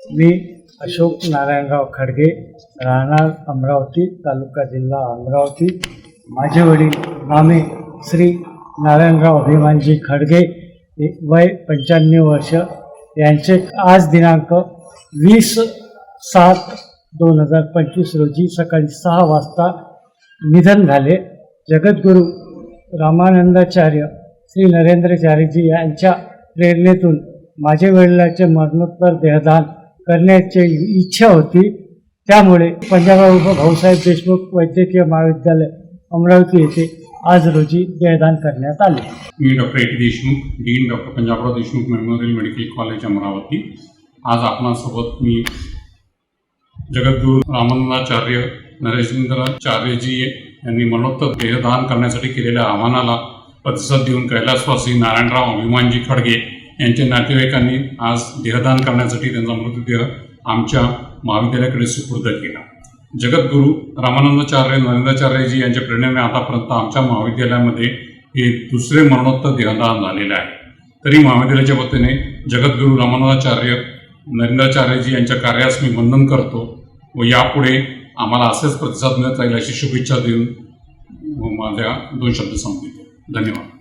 मी अशोक नारायणराव खडगे, राहणार अमरावती, तालुका जिल्हा अमरावती। माझे वडील मामे श्री नारायणराव अभिमानजी खडगे, वय 95 वर्ष, यांचे आज दिनांक 20/7/2025 रोजी सकाळी 6 वाजता निधन झाले। जगद्गुरू रामानंदाचार्य श्री नरेंद्राचार्यजी यांच्या प्रेरणेतून माझे वडिलांचे मरणोत्तर देहदान करण्याची इच्छा होती, त्यामुळे पंजाबराव भाऊसाहेब देशमुख वैद्यकीय महाविद्यालय अमरावती येथे आज रोजी देहदान करण्यात आले। मी doctor A T Deshmukh, dean doctor Panjabrao Deshmukh memorial medical college Amravati. आज आपणासोबत मी जगद्गुरू रामानंदाचार्य नरेंद्राचार्यजी यांनी मरणोत्तर देहदान करण्यासाठी केलेल्या आव्हानाला प्रतिसाद देऊन कैलासवासी नारायणराव अभिमानजी खडगे यांच्या नातेवाईकांनी आज देहदान करण्यासाठी त्यांचा मृतदेह आमच्या महाविद्यालयाकडे सुपूर्द केला। जगद्गुरू रामानंदाचार्य नरेंद्राचार्यजी यांच्या प्रेरणेने आतापर्यंत आमच्या महाविद्यालयामध्ये हे दुसरे मरणोत्तर देहदान झालेले आहे। तरी महाविद्यालयाच्या वतीने जगद्गुरू रामानंदाचार्य नरेंद्राचार्यजी यांच्या कार्यास मी वंदन करतो व यापुढे आम्हाला असेच प्रतिसाद मिळत राहील अशी शुभेच्छा देऊन माझ्या 2 शब्द संपवितो। धन्यवाद।